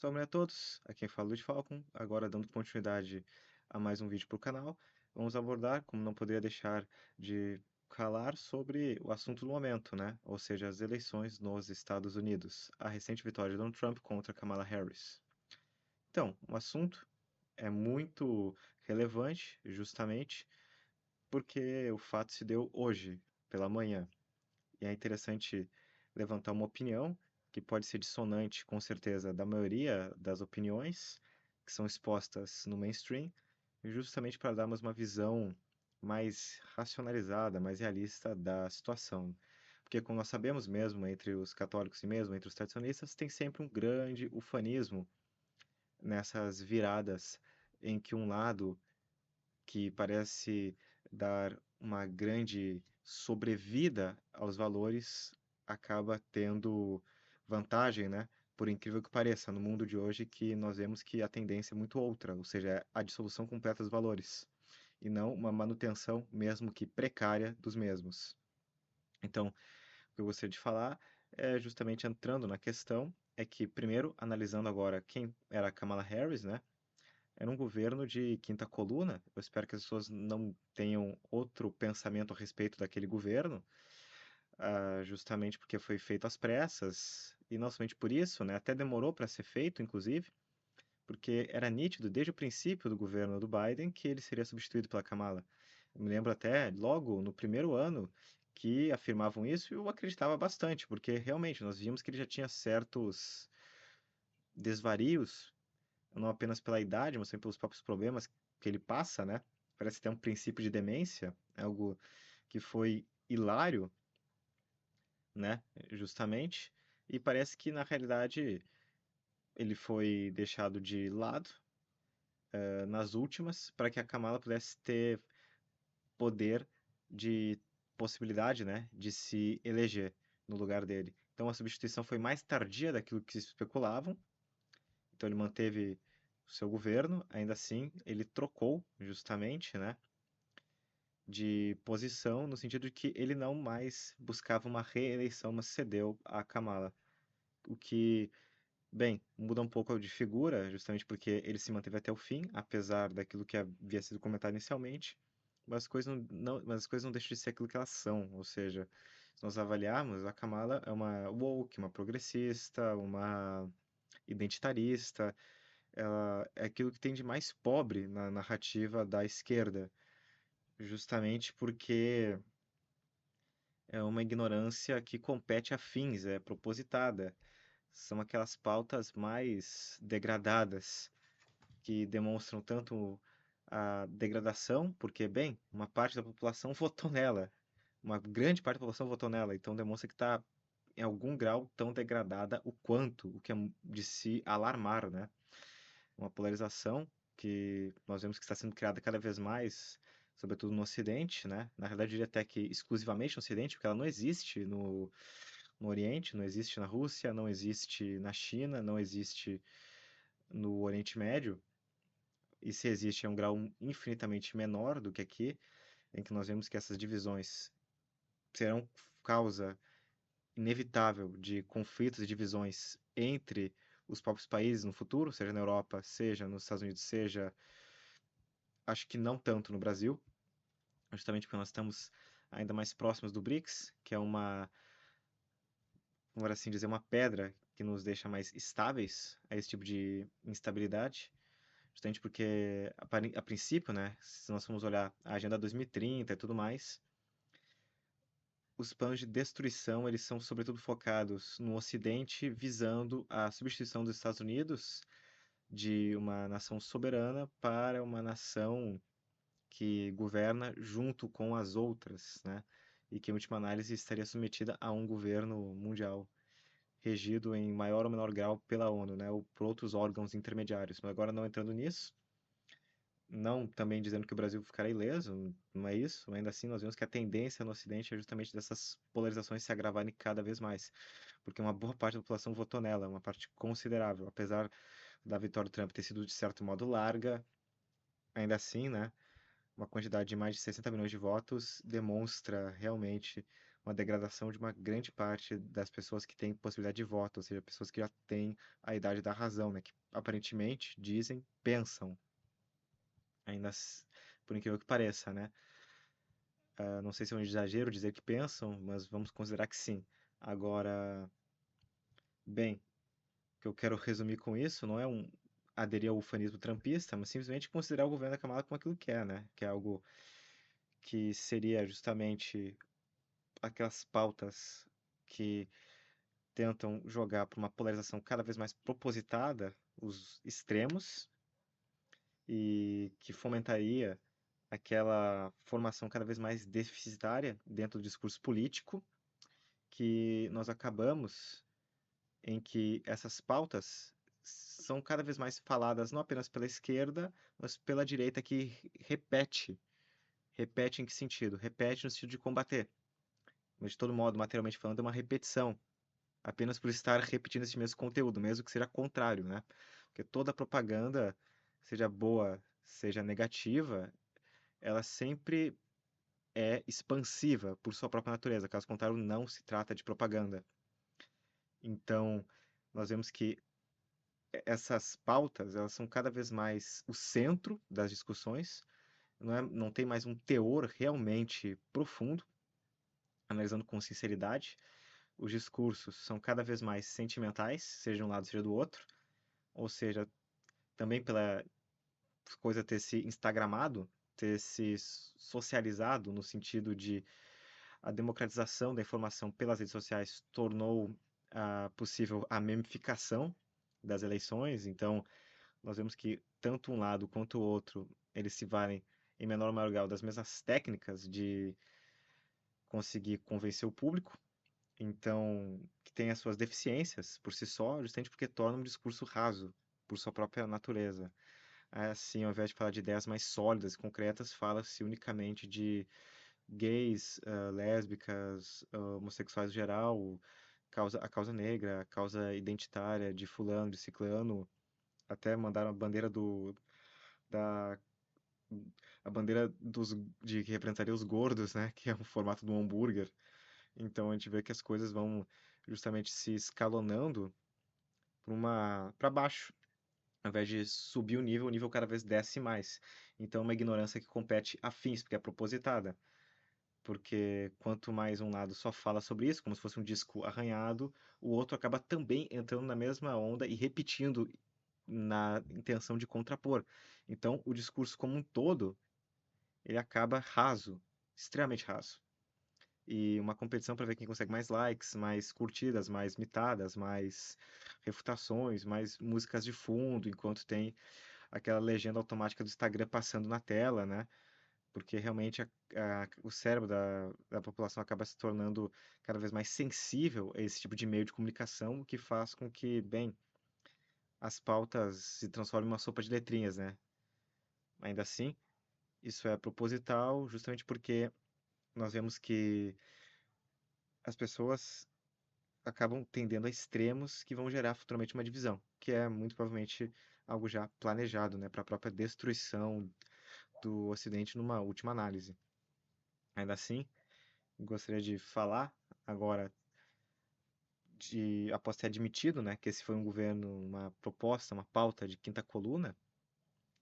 Salve a todos, aqui quem fala é Luiz Falcon, agora dando continuidade a mais um vídeo para o canal, vamos abordar, como não poderia deixar de falar, sobre o assunto do momento, né? Ou seja, as eleições nos Estados Unidos, a recente vitória de Donald Trump contra Kamala Harris. Então, o assunto é muito relevante, justamente porque o fato se deu hoje, pela manhã, e é interessante levantar uma opinião que pode ser dissonante, com certeza, da maioria das opiniões que são expostas no mainstream, justamente para darmos uma visão mais racionalizada, mais realista da situação. Porque, como nós sabemos mesmo, entre os católicos e mesmo entre os tradicionalistas, tem sempre um grande ufanismo nessas viradas em que um lado que parece dar uma grande sobrevida aos valores, acaba tendo vantagem, né? Por incrível que pareça, no mundo de hoje que nós vemos que a tendência é muito outra, ou seja, é a dissolução completa dos valores, e não uma manutenção, mesmo que precária, dos mesmos. Então, o que eu gostaria de falar é justamente entrando na questão, é que, primeiro, analisando agora quem era a Kamala Harris, né? Era um governo de quinta coluna. Eu espero que as pessoas não tenham outro pensamento a respeito daquele governo, justamente porque foi feito às pressas, e não somente por isso, né? Até demorou para ser feito, inclusive, porque era nítido desde o princípio do governo do Biden que ele seria substituído pela Kamala. Eu me lembro até logo no primeiro ano que afirmavam isso e eu acreditava bastante, porque realmente nós vimos que ele já tinha certos desvarios, não apenas pela idade, mas também pelos próprios problemas que ele passa, né? Parece ter um princípio de demência, algo que foi hilário, né? Justamente. E parece que na realidade ele foi deixado de lado, nas últimas, para que a Kamala pudesse ter poder de possibilidade, né? De se eleger no lugar dele. Então a substituição foi mais tardia daquilo que se especulavam. Então ele manteve o seu governo, ainda assim ele trocou justamente, né, de posição no sentido de que ele não mais buscava uma reeleição, mas cedeu a Kamala, o que, bem, muda um pouco de figura, justamente porque ele se manteve até o fim, apesar daquilo que havia sido comentado inicialmente, mas as coisas não deixam de ser aquilo que elas são, ou seja, se nós avaliarmos, a Kamala é uma woke, uma progressista, uma identitarista, ela é aquilo que tem de mais pobre na narrativa da esquerda, justamente porque é uma ignorância que compete a fins, é propositada. São aquelas pautas mais degradadas que demonstram tanto a degradação, porque, bem, uma parte da população votou nela, uma grande parte da população votou nela, então demonstra que está em algum grau tão degradada o quanto, o que é de se alarmar, né? Uma polarização que nós vemos que está sendo criada cada vez mais, sobretudo no Ocidente, né? Na realidade, eu diria até que exclusivamente no Ocidente, porque ela não existe no Oriente, não existe na Rússia, não existe na China, não existe no Oriente Médio, e se existe é um grau infinitamente menor do que aqui, em que nós vemos que essas divisões serão causa inevitável de conflitos e divisões entre os próprios países no futuro, seja na Europa, seja nos Estados Unidos, seja, acho que não tanto no Brasil, justamente porque nós estamos ainda mais próximos do BRICS, que é uma, vamos assim dizer, uma pedra que nos deixa mais estáveis a esse tipo de instabilidade, justamente porque, a princípio, né, se nós formos olhar a Agenda 2030 e tudo mais, os planos de destruição, eles são sobretudo focados no Ocidente, visando a substituição dos Estados Unidos de uma nação soberana para uma nação que governa junto com as outras, né? E que, em última análise, estaria submetida a um governo mundial, regido em maior ou menor grau pela ONU, né? Ou por outros órgãos intermediários. Mas agora, não entrando nisso, não também dizendo que o Brasil ficará ileso, não é isso. Ainda assim, nós vemos que a tendência no Ocidente é justamente dessas polarizações se agravarem cada vez mais, porque uma boa parte da população votou nela, uma parte considerável, apesar da vitória do Trump ter sido de certo modo larga, ainda assim, né? Uma quantidade de mais de 60 milhões de votos demonstra realmente uma degradação de uma grande parte das pessoas que têm possibilidade de voto, ou seja, pessoas que já têm a idade da razão, né? Que aparentemente dizem, pensam, ainda por incrível que pareça, né? Não sei se é um exagero dizer que pensam, mas vamos considerar que sim. Agora, bem, o que eu quero resumir com isso não é aderir ao ufanismo trampista, mas simplesmente considerar o governo da Kamala como aquilo que é, né? Que é algo que seria justamente aquelas pautas que tentam jogar para uma polarização cada vez mais propositada os extremos e que fomentaria aquela formação cada vez mais deficitária dentro do discurso político, que nós acabamos em que essas pautas são cada vez mais faladas não apenas pela esquerda, mas pela direita que repete. Repete em que sentido? Repete no sentido de combater. Mas de todo modo, materialmente falando, é uma repetição. Apenas por estar repetindo esse mesmo conteúdo, mesmo que seja contrário, né? Porque toda propaganda, seja boa, seja negativa, ela sempre é expansiva por sua própria natureza. Caso contrário, não se trata de propaganda. Então, nós vemos que essas pautas, elas são cada vez mais o centro das discussões, não tem mais um teor realmente profundo, analisando com sinceridade. Os discursos são cada vez mais sentimentais, seja de um lado, seja do outro, ou seja, também pela coisa ter se instagramado, ter se socializado no sentido de a democratização da informação pelas redes sociais tornou possível a memificação das eleições, então nós vemos que tanto um lado quanto o outro, eles se valem em menor ou maior grau das mesmas técnicas de conseguir convencer o público, então que tem as suas deficiências por si só, justamente porque torna um discurso raso por sua própria natureza. Assim, ao invés de falar de ideias mais sólidas e concretas, fala-se unicamente de gays, lésbicas, homossexuais em geral, a causa negra, a causa identitária de fulano, de ciclano, até mandaram a bandeira da a bandeira de que representaria os gordos, né, que é o formato do hambúrguer. Então a gente vê que as coisas vão justamente se escalonando para baixo. Ao invés de subir o nível cada vez desce mais. Então, é uma ignorância que compete a fins, porque é propositada. Porque quanto mais um lado só fala sobre isso, como se fosse um disco arranhado, o outro acaba também entrando na mesma onda e repetindo na intenção de contrapor. Então, o discurso como um todo, ele acaba raso, extremamente raso. E uma competição para ver quem consegue mais likes, mais curtidas, mais mitadas, mais refutações, mais músicas de fundo, enquanto tem aquela legenda automática do Instagram passando na tela, né? Porque realmente o cérebro da população acaba se tornando cada vez mais sensível a esse tipo de meio de comunicação, o que faz com que, bem, as pautas se transformem em uma sopa de letrinhas, né? Ainda assim, isso é proposital, justamente porque nós vemos que as pessoas acabam tendendo a extremos que vão gerar futuramente uma divisão, que é muito provavelmente algo já planejado, né, para a própria destruição do Ocidente numa última análise. Ainda assim, gostaria de falar agora após ter admitido, né, que esse foi um governo, uma proposta, uma pauta de quinta coluna,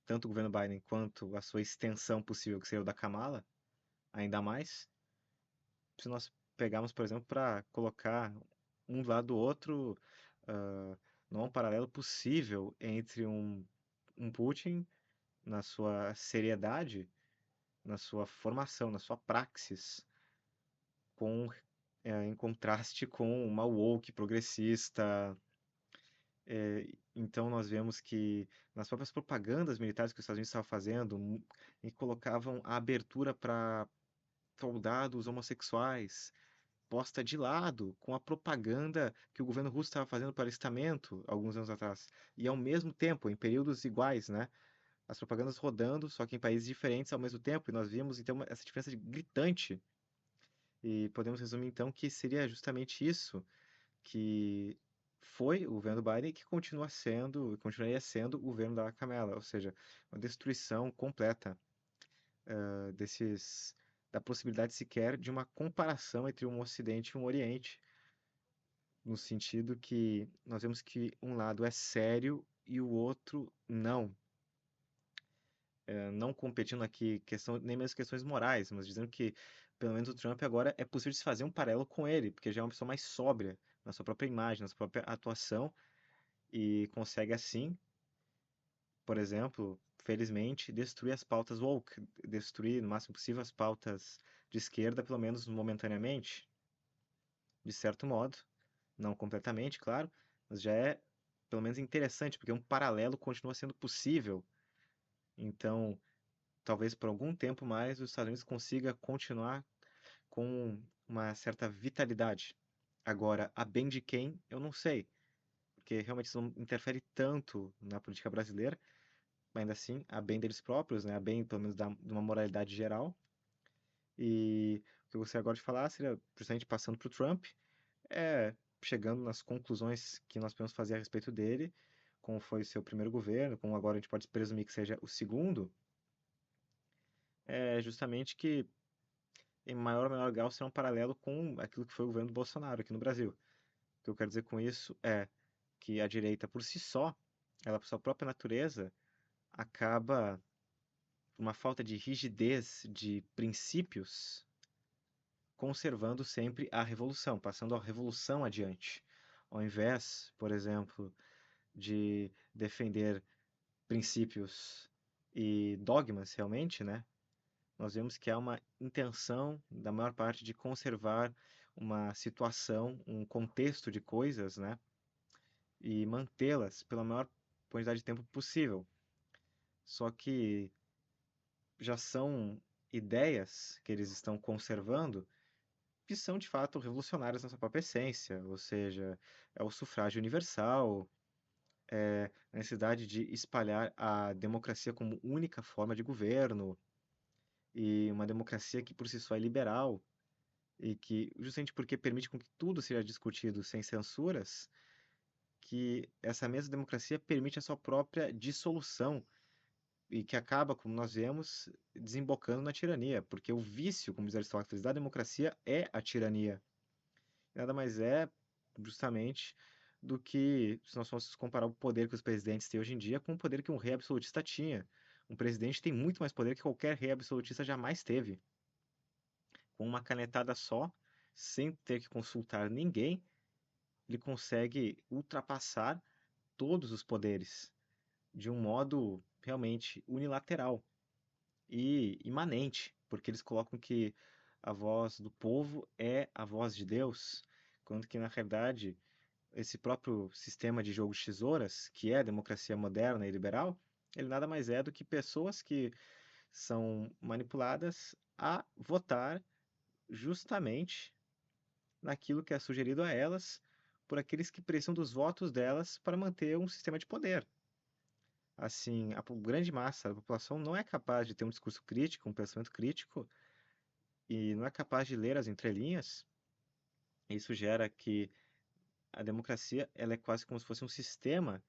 tanto o governo Biden quanto a sua extensão possível, que seria o da Kamala, ainda mais, se nós pegarmos, por exemplo, para colocar um do lado do outro, ah, não há um paralelo possível entre um Putin na sua seriedade, na sua formação, na sua praxis, em contraste com uma woke progressista. Então nós vemos que nas próprias propagandas militares que os Estados Unidos estavam fazendo, e colocavam a abertura para soldados homossexuais posta de lado com a propaganda que o governo russo estava fazendo para alistamento alguns anos atrás. E ao mesmo tempo, em períodos iguais, né? As propagandas rodando, só que em países diferentes ao mesmo tempo. E nós vimos então essa diferença gritante. E podemos resumir então que seria justamente isso que foi o governo Biden e que continua sendo, continuaria sendo o governo da Kamala, ou seja, uma destruição completa desses da possibilidade sequer de uma comparação entre um Ocidente e um Oriente, no sentido que nós vemos que um lado é sério e o outro não. Não competindo aqui questão, nem mesmo questões morais, mas dizendo que pelo menos o Trump agora é possível se fazer um paralelo com ele, porque já é uma pessoa mais sóbria na sua própria imagem, na sua própria atuação e consegue assim, por exemplo, felizmente, destruir as pautas woke, destruir no máximo possível as pautas de esquerda, pelo menos momentaneamente, de certo modo, não completamente, claro, mas já é pelo menos interessante, porque um paralelo continua sendo possível. Então, talvez por algum tempo mais os Estados Unidos consiga continuar com uma certa vitalidade. Agora, a bem de quem, eu não sei, porque realmente isso não interfere tanto na política brasileira, mas ainda assim, a bem deles próprios, né, a bem pelo menos de uma moralidade geral. E o que eu gostaria agora de falar seria justamente passando para o Trump, chegando nas conclusões que nós podemos fazer a respeito dele, como foi o seu primeiro governo, como agora a gente pode presumir que seja o segundo, é justamente que em maior ou menor grau será um paralelo com aquilo que foi o governo do Bolsonaro aqui no Brasil. O que eu quero dizer com isso é que a direita, por si só, ela por sua própria natureza, acaba por uma falta de rigidez de princípios, conservando sempre a revolução, passando a revolução adiante. Ao invés, por exemplo, de defender princípios e dogmas realmente, né? Nós vemos que há uma intenção da maior parte de conservar uma situação, um contexto de coisas, né? E mantê-las pela maior quantidade de tempo possível. Só que já são ideias que eles estão conservando que são de fato revolucionárias na sua própria essência, ou seja, é o sufrágio universal, a necessidade de espalhar a democracia como única forma de governo e uma democracia que por si só é liberal e que justamente porque permite com que tudo seja discutido sem censuras, que essa mesma democracia permite a sua própria dissolução e que acaba, como nós vemos, desembocando na tirania, porque o vício, como diz Aristóteles, da democracia é a tirania. Nada mais é, justamente, do que se nós fôssemos comparar o poder que os presidentes têm hoje em dia com o poder que um rei absolutista tinha. Um presidente tem muito mais poder que qualquer rei absolutista jamais teve. Com uma canetada só, sem ter que consultar ninguém, ele consegue ultrapassar todos os poderes de um modo realmente unilateral e imanente, porque eles colocam que a voz do povo é a voz de Deus, quando que na realidade esse próprio sistema de jogo de tesouras, que é a democracia moderna e liberal, ele nada mais é do que pessoas que são manipuladas a votar justamente naquilo que é sugerido a elas por aqueles que precisam dos votos delas para manter um sistema de poder. Assim, a grande massa da população não é capaz de ter um discurso crítico, um pensamento crítico, e não é capaz de ler as entrelinhas. Isso gera que a democracia ela é quase como se fosse um sistema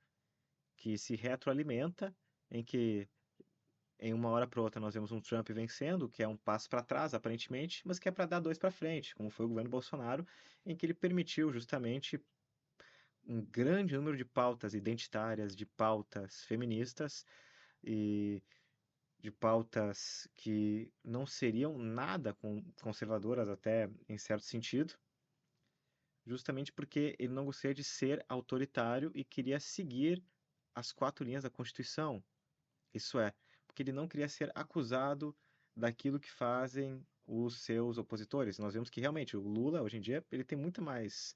que se retroalimenta, em que em uma hora para outra nós vemos um Trump vencendo, que é um passo para trás, aparentemente, mas que é para dar dois para frente, como foi o governo Bolsonaro, em que ele permitiu justamente um grande número de pautas identitárias, de pautas feministas e de pautas que não seriam nada conservadoras até em certo sentido, justamente porque ele não gostaria de ser autoritário e queria seguir as quatro linhas da Constituição. Isso é, porque ele não queria ser acusado daquilo que fazem os seus opositores. Nós vemos que realmente o Lula, hoje em dia, ele tem muito mais.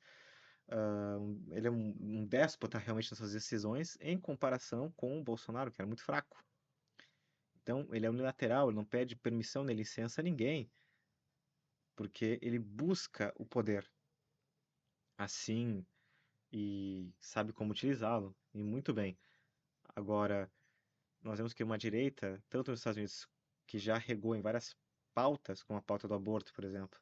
Ele é um déspota realmente nas suas decisões em comparação com o Bolsonaro, que era muito fraco. Então, ele é unilateral, ele não pede permissão nem licença a ninguém, porque ele busca o poder assim e sabe como utilizá-lo, e muito bem. Agora, nós vemos que uma direita, tanto nos Estados Unidos, que já regou em várias pautas, como a pauta do aborto, por exemplo,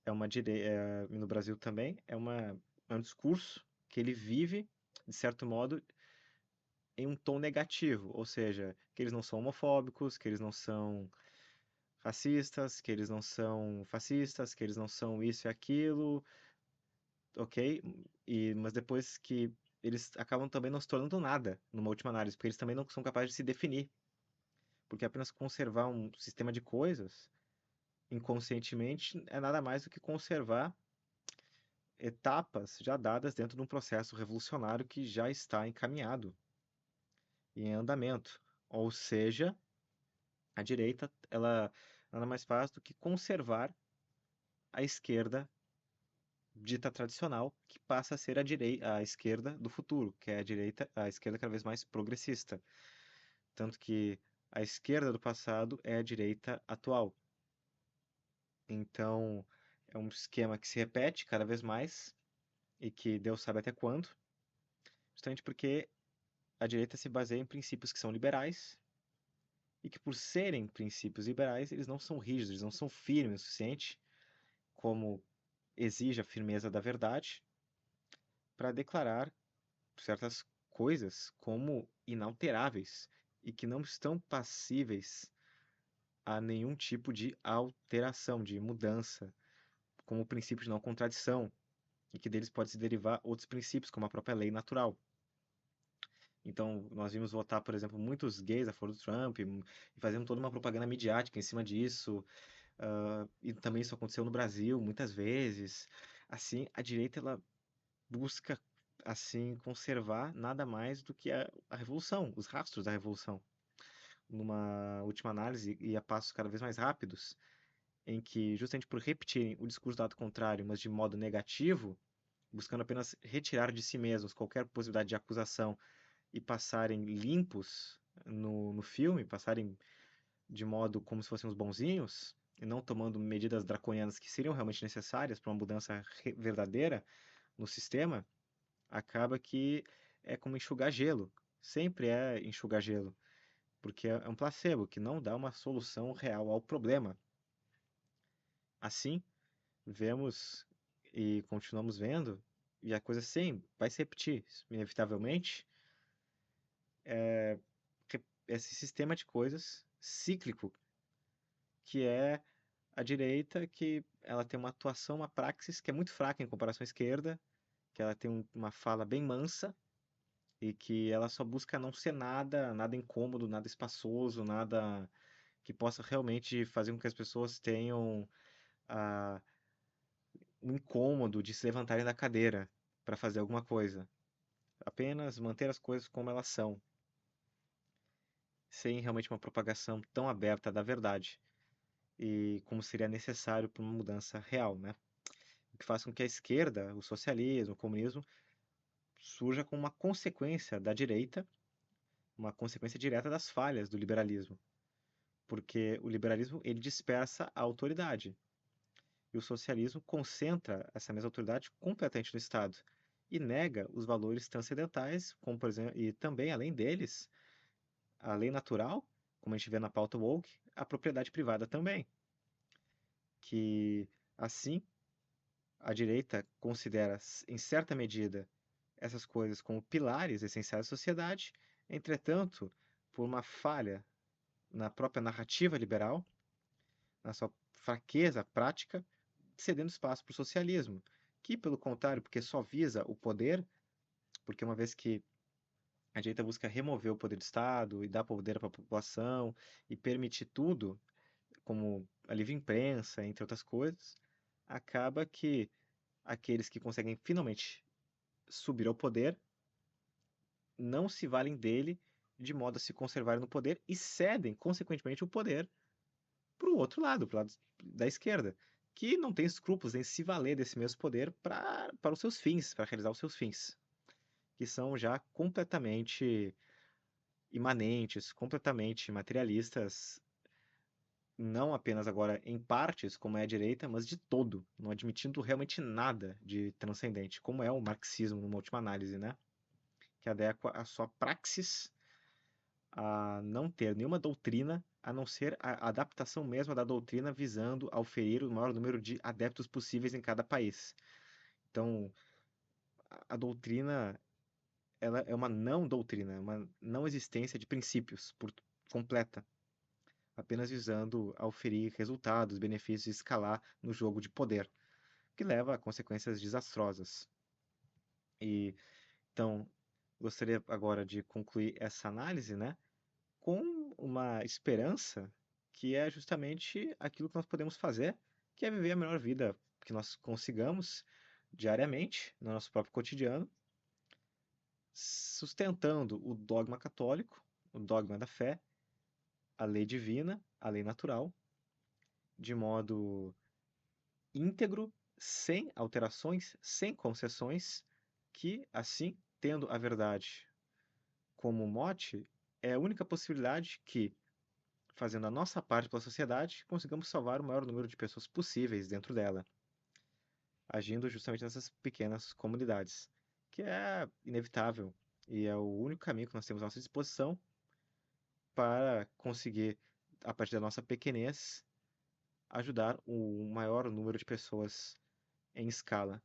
é uma direita, no Brasil também, é um discurso que ele vive, de certo modo, em um tom negativo, ou seja, que eles não são homofóbicos, que eles não são racistas, que eles não são fascistas, que eles não são isso e aquilo, ok? Mas depois que eles acabam também não se tornando nada numa última análise, porque eles também não são capazes de se definir, porque apenas conservar um sistema de coisas inconscientemente é nada mais do que conservar etapas já dadas dentro de um processo revolucionário que já está encaminhado e em andamento. Ou seja, a direita, ela nada mais faz do que conservar a esquerda dita tradicional, que passa a ser a esquerda do futuro, que é a esquerda cada vez mais progressista. Tanto que a esquerda do passado é a direita atual. Então, é um esquema que se repete cada vez mais e que Deus sabe até quando, justamente porque a direita se baseia em princípios que são liberais e que, por serem princípios liberais, eles não são rígidos, eles não são firmes o suficiente, como exige a firmeza da verdade, para declarar certas coisas como inalteráveis e que não estão passíveis a nenhum tipo de alteração, de mudança, como o princípio de não contradição, e que deles pode se derivar outros princípios, como a própria lei natural. Então, nós vimos votar, por exemplo, muitos gays a favor do Trump, e fazendo toda uma propaganda midiática em cima disso. E também isso aconteceu no Brasil muitas vezes. Assim, a direita ela busca assim conservar nada mais do que a revolução, os rastros da revolução, numa última análise e a passos cada vez mais rápidos, em que justamente por repetirem o discurso do lado contrário, mas de modo negativo, buscando apenas retirar de si mesmos qualquer possibilidade de acusação e passarem limpos no filme, passarem de modo como se fossem os bonzinhos, e não tomando medidas draconianas que seriam realmente necessárias para uma mudança verdadeira no sistema, acaba que é como enxugar gelo. Sempre é enxugar gelo, porque é um placebo que não dá uma solução real ao problema. Assim, vemos e continuamos vendo, e a coisa sim vai se repetir, inevitavelmente, esse sistema de coisas cíclico que é a direita, que ela tem uma atuação, uma praxis que é muito fraca em comparação à esquerda, que ela tem uma fala bem mansa e que ela só busca não ser nada, nada incômodo, nada espaçoso, nada que possa realmente fazer com que as pessoas tenham ah, um incômodo de se levantarem da cadeira para fazer alguma coisa. Apenas manter as coisas como elas são, sem realmente uma propagação tão aberta da verdade e como seria necessário para uma mudança real, né? O que faz com que a esquerda, o socialismo, o comunismo, surja como uma consequência da direita, uma consequência direta das falhas do liberalismo, porque o liberalismo ele dispersa a autoridade e o socialismo concentra essa mesma autoridade completamente no Estado e nega os valores transcendentais, como por exemplo, e também além deles, a lei natural, como a gente vê na pauta woke, a propriedade privada também, que assim a direita considera em certa medida essas coisas como pilares essenciais da sociedade, entretanto, por uma falha na própria narrativa liberal, na sua fraqueza prática, cedendo espaço para o socialismo, que, pelo contrário, porque só visa o poder, porque uma vez que a direita busca remover o poder do Estado e dar poder para a população e permitir tudo, como a livre imprensa, entre outras coisas, acaba que aqueles que conseguem finalmente subir ao poder não se valem dele de modo a se conservarem no poder e cedem, consequentemente, o poder para o outro lado, para o lado da esquerda, que não tem escrúpulos em se valer desse mesmo poder para os seus fins, para realizar os seus fins, que são já completamente imanentes, completamente materialistas, não apenas agora em partes, como é a direita, mas de todo, não admitindo realmente nada de transcendente, como é o marxismo, numa última análise, né? Que adequa a sua praxis a não ter nenhuma doutrina, a não ser a adaptação mesmo da doutrina visando auferir o maior número de adeptos possíveis em cada país. Então, a doutrina ela é uma não doutrina, uma não existência de princípios completa, apenas visando auferir resultados, benefícios e escalar no jogo de poder, que leva a consequências desastrosas. E então, gostaria agora de concluir essa análise, né, com uma esperança que é justamente aquilo que nós podemos fazer, que é viver a melhor vida que nós consigamos diariamente, no nosso próprio cotidiano, sustentando o dogma católico, o dogma da fé, a lei divina, a lei natural, de modo íntegro, sem alterações, sem concessões, que assim, tendo a verdade como mote, é a única possibilidade que, fazendo a nossa parte pela sociedade, consigamos salvar o maior número de pessoas possíveis dentro dela, agindo justamente nessas pequenas comunidades, que é inevitável e é o único caminho que nós temos à nossa disposição para conseguir, a partir da nossa pequenez, ajudar o maior número de pessoas em escala.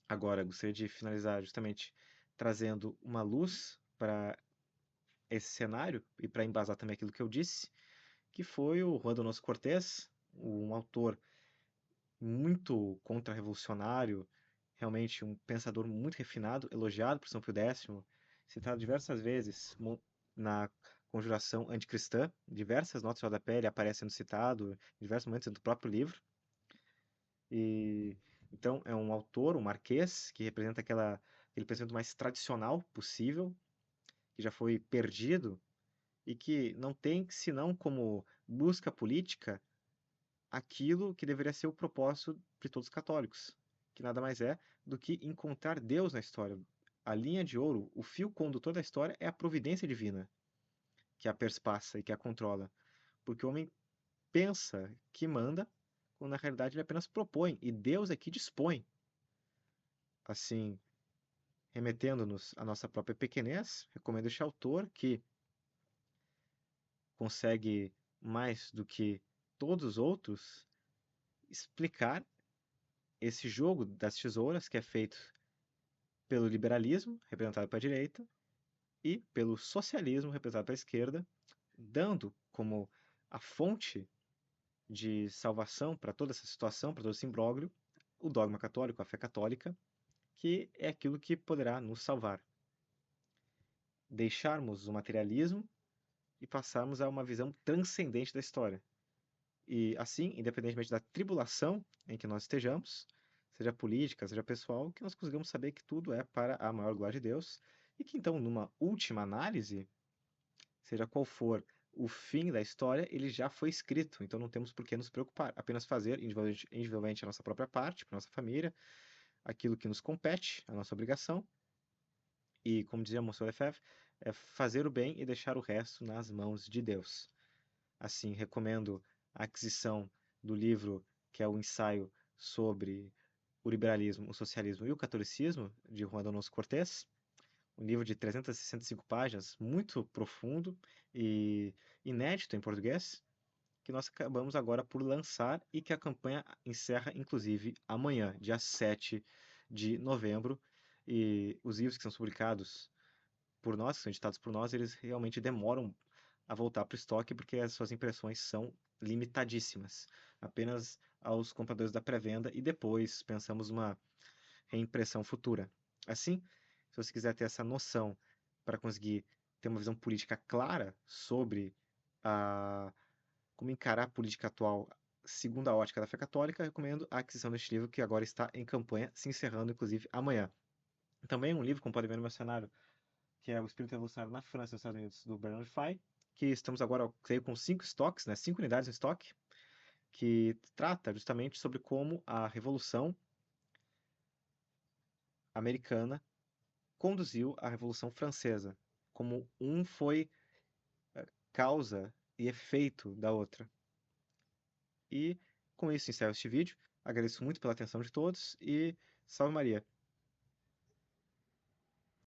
Agora, gostaria de finalizar justamente trazendo uma luz para esse cenário e para embasar também aquilo que eu disse, que foi o Juan Donoso Cortés, um autor muito contra-revolucionário, realmente um pensador muito refinado, elogiado por São Pio X, citado diversas vezes na Conjuração Anticristã, diversas notas de rodapé ele aparece sendo citado em diversos momentos do próprio livro. E então é um autor, um marquês, que representa aquele pensamento mais tradicional possível, que já foi perdido e que não tem senão como busca política aquilo que deveria ser o propósito de todos os católicos, que nada mais é do que encontrar Deus na história. A linha de ouro, o fio condutor da história é a providência divina, que a perspassa e que a controla. Porque o homem pensa que manda, quando na realidade ele apenas propõe, e Deus é que dispõe. Assim, remetendo-nos à nossa própria pequenez, recomendo este autor que consegue, mais do que todos os outros, explicar esse jogo das tesouras que é feito pelo liberalismo, representado pela direita, e pelo socialismo, representado pela esquerda, dando como a fonte de salvação para toda essa situação, para todo esse imbróglio, o dogma católico, a fé católica, que é aquilo que poderá nos salvar. Deixarmos o materialismo e passarmos a uma visão transcendente da história. E assim, independentemente da tribulação em que nós estejamos, seja política, seja pessoal, que nós consigamos saber que tudo é para a maior glória de Deus e que então, numa última análise, seja qual for o fim da história, ele já foi escrito, então não temos por que nos preocupar, apenas fazer individualmente a nossa própria parte, para a nossa família, aquilo que nos compete, a nossa obrigação, e, como dizia Monsieur Lefebvre, é fazer o bem e deixar o resto nas mãos de Deus. Assim, recomendo a aquisição do livro que é o ensaio sobre o liberalismo, o socialismo e o catolicismo, de Juan Donoso Cortés, um livro de 365 páginas, muito profundo e inédito em português, que nós acabamos agora por lançar e que a campanha encerra, inclusive, amanhã, dia 7 de novembro. E os livros que são publicados por nós, que são editados por nós, eles realmente demoram a voltar para o estoque porque as suas impressões são limitadíssimas, apenas aos compradores da pré-venda e depois pensamos uma reimpressão futura. Assim, se você quiser ter essa noção para conseguir ter uma visão política clara sobre a, como encarar a política atual segundo a ótica da fé católica, recomendo a aquisição deste livro que agora está em campanha, se encerrando inclusive amanhã. Também um livro, como pode ver no meu cenário, que é O Espírito Revolucionário na França e nos Estados Unidos, do Bernard Fay, que estamos agora, creio, com 5 estoques, né, 5 unidades em estoque, que trata justamente sobre como a Revolução Americana conduziu à Revolução Francesa, como um foi causa e efeito da outra. E com isso encerro este vídeo. Agradeço muito pela atenção de todos e salve Maria!